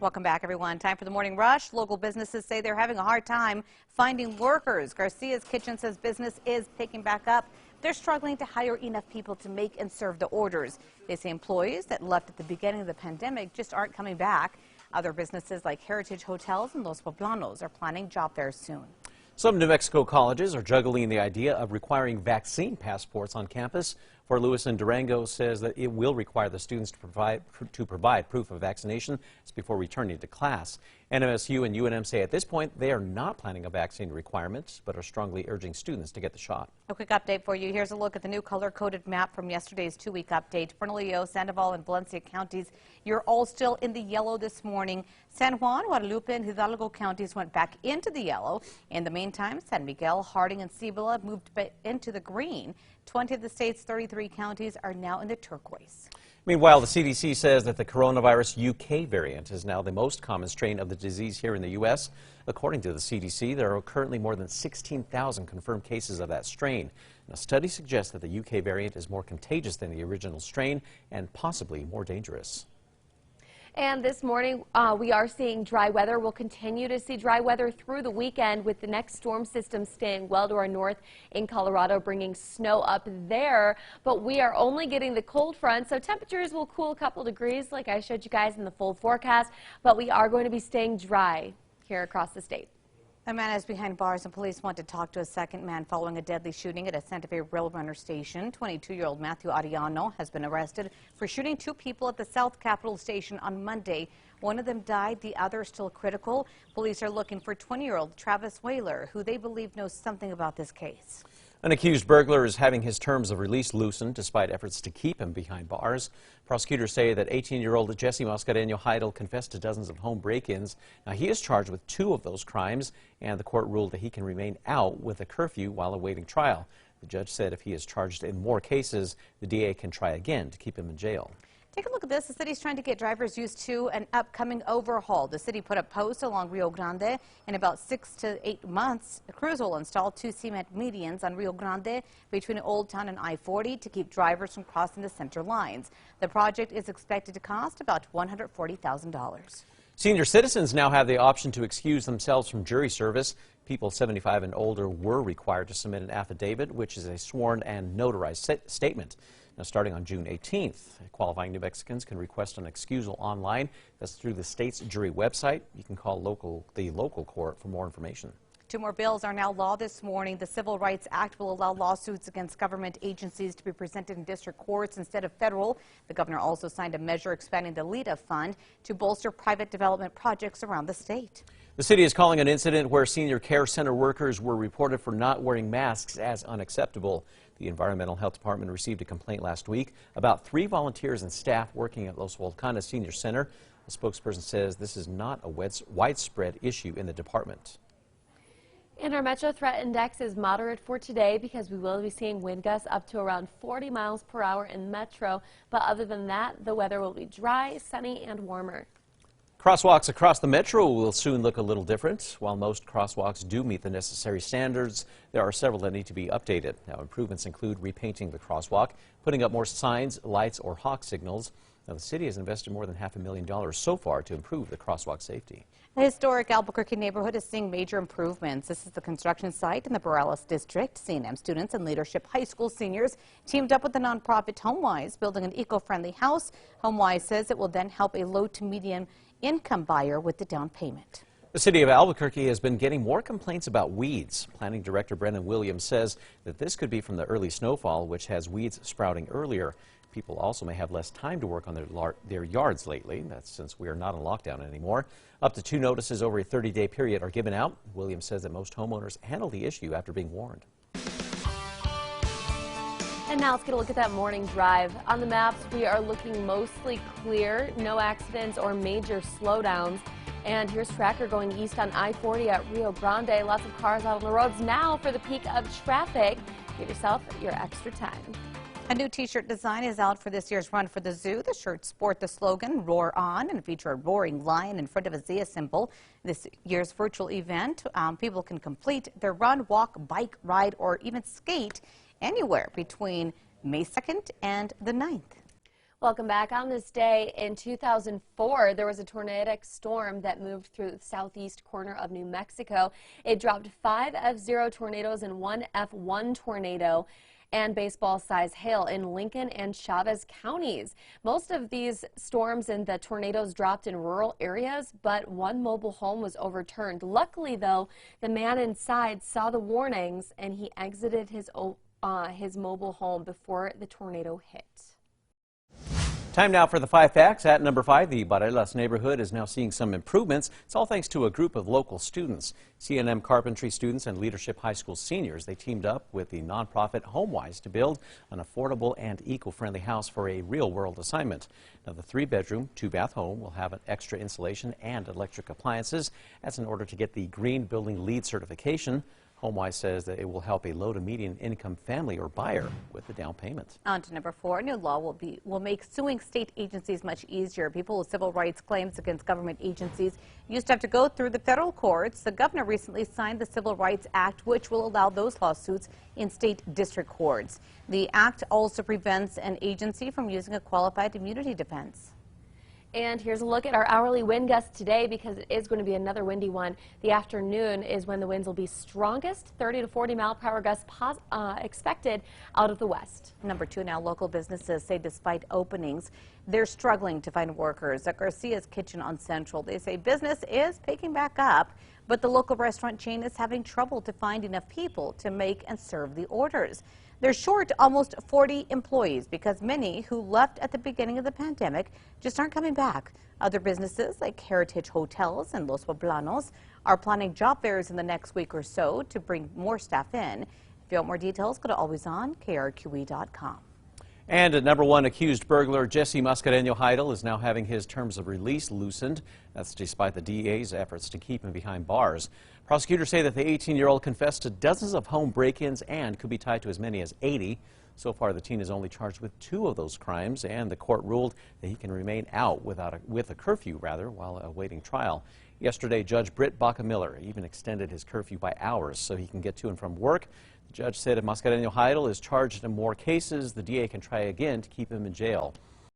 Welcome back, everyone. Time for the morning rush. Local businesses say they're having a hard time finding workers. Garcia's Kitchen says business is picking back up. They're struggling to hire enough people to make and serve the orders. They say employees that left at the beginning of the pandemic just aren't coming back. Other businesses like Heritage Hotels and Los Poblanos are planning job fairs soon. Some New Mexico colleges are juggling the idea of requiring vaccine passports on campus. Fort Lewis and Durango says that it will require the students to provide proof of vaccination before returning to class. NMSU and UNM say at this point they are not planning a vaccine requirement, but are strongly urging students to get the shot. A quick update for you. Here's a look at the new color-coded map from yesterday's two-week update. Bernalillo, Sandoval, and Valencia counties, you're all still in the yellow this morning. San Juan, Guadalupe, and Hidalgo counties went back into the yellow. In the meantime, San Miguel, Harding, and Cibola moved into the green. 20 of the state's 33 counties are now in the turquoise. Meanwhile, the CDC says that the coronavirus UK variant is now the most common strain of the disease here in the U.S. According to the CDC, there are currently more than 16,000 confirmed cases of that strain. And a study suggests that the UK variant is more contagious than the original strain and possibly more dangerous. And this morning, we are seeing dry weather. We'll continue to see dry weather through the weekend with the next storm system staying well to our north in Colorado, bringing snow up there. But we are only getting the cold front, so temperatures will cool a couple degrees like I showed you guys in the full forecast. But we are going to be staying dry here across the state. A man is behind bars and police want to talk to a second man following a deadly shooting at a Santa Fe rail runner station. 22-year-old Matthew Ariano has been arrested for shooting two people at the South Capitol station on Monday. One of them died, the other still critical. Police are looking for 20-year-old Travis Whaler, who they believe knows something about this case. An accused burglar is having his terms of release loosened despite efforts to keep him behind bars. Prosecutors say that 18-year-old Jesse Mascareño Heidel confessed to dozens of home break-ins. Now, he is charged with 2 of those crimes, and the court ruled that he can remain out with a curfew while awaiting trial. The judge said if he is charged in more cases, the DA can try again to keep him in jail. Take a look at this. The city's trying to get drivers used to an upcoming overhaul. The city put up posts along Rio Grande. In about 6 to 8 months, the crews will install 2 cement medians on Rio Grande between Old Town and I-40 to keep drivers from crossing the center lines. The project is expected to cost about $140,000. Senior citizens now have the option to excuse themselves from jury service. People 75 and older were required to submit an affidavit, which is a sworn and notarized statement. Now, starting on June 18th, qualifying New Mexicans can request an excusal online. That's through the state's jury website. You can call the local court for more information. 2 more bills are now law this morning. The Civil Rights Act will allow lawsuits against government agencies to be presented in district courts instead of federal. The governor also signed a measure expanding the LEDA fund to bolster private development projects around the state. The city is calling an incident where senior care center workers were reported for not wearing masks as unacceptable. The Environmental Health Department received a complaint last week about 3 volunteers and staff working at Los Volcanes Senior Center. A spokesperson says this is not a widespread issue in the department. And our Metro Threat Index is moderate for today because we will be seeing wind gusts up to around 40 miles per hour in Metro. But other than that, the weather will be dry, sunny, and warmer. Crosswalks across the metro will soon look a little different. While most crosswalks do meet the necessary standards, there are several that need to be updated. Now, improvements include repainting the crosswalk, putting up more signs, lights, or hawk signals. Now, the city has invested more than $500,000 so far to improve the crosswalk safety. The historic Albuquerque neighborhood is seeing major improvements. This is the construction site in the Barelas district. C&M students and Leadership High School seniors teamed up with the nonprofit HomeWise, building an eco-friendly house. HomeWise says it will then help a low to medium income buyer with the down payment. The city of Albuquerque has been getting more complaints about weeds. Planning Director Brendan Williams says that this could be from the early snowfall, which has weeds sprouting earlier. People also may have less time to work on their yards lately. That's since we are not in lockdown anymore. Up to 2 notices over a 30-day period are given out. Williams says that most homeowners handle the issue after being warned. And now let's get a look at that morning drive. On the maps, we are looking mostly clear, no accidents or major slowdowns. And here's Tracker going east on I-40 at Rio Grande. Lots of cars out on the roads now for the peak of traffic. Give yourself your extra time. A new t-shirt design is out for this year's Run for the Zoo. The shirts sport the slogan, Roar On, and feature a roaring lion in front of a Zia symbol. This year's virtual event, people can complete their run, walk, bike, ride, or even skate anywhere between May 2nd and the 9th. Welcome back. On this day in 2004, there was a tornadic storm that moved through the southeast corner of New Mexico. It dropped 5 F0 tornadoes and 1 F1 tornado and baseball-sized hail in Lincoln and Chavez counties. Most of these storms and the tornadoes dropped in rural areas, but one mobile home was overturned. Luckily, though, the man inside saw the warnings and he exited his mobile home before the tornado hit. Time now for the 5 facts. At number 5, the Barelas neighborhood is now seeing some improvements. It's all thanks to a group of local students. CNM carpentry students and Leadership High School seniors. They teamed up with the nonprofit HomeWise to build an affordable and eco-friendly house for a real-world assignment. Now, the 3-bedroom, 2-bath home will have an extra insulation and electric appliances. That's in order to get the Green Building LEED certification. HomeWise says that it will help a low to median income family or buyer with the down payment. On to number 4, a new law will make suing state agencies much easier. People with civil rights claims against government agencies used to have to go through the federal courts. The governor recently signed the Civil Rights Act, which will allow those lawsuits in state district courts. The act also prevents an agency from using a qualified immunity defense. And here's a look at our hourly wind gusts today, because it is going to be another windy one. The afternoon is when the winds will be strongest, 30 to 40 mile per hour gusts expected out of the west. Number 2 now, local businesses say despite openings, they're struggling to find workers. At Garcia's Kitchen on Central, they say business is picking back up, but the local restaurant chain is having trouble to find enough people to make and serve the orders. They're short almost 40 employees because many who left at the beginning of the pandemic just aren't coming back. Other businesses like Heritage Hotels and Los Poblanos are planning job fairs in the next week or so to bring more staff in. If you want more details, go to alwaysonkrqe.com. And at number 1, accused burglar Jesse Mascareño Heidel is now having his terms of release loosened. That's despite the DA's efforts to keep him behind bars. Prosecutors say that the 18-year-old confessed to dozens of home break-ins and could be tied to as many as 80. So far, the teen is only charged with 2 of those crimes, and the court ruled that he can remain out with a curfew while awaiting trial. Yesterday, Judge Britt Baca-Miller even extended his curfew by hours so he can get to and from work. The judge said if Mascareño Heidel is charged in more cases, the DA can try again to keep him in jail.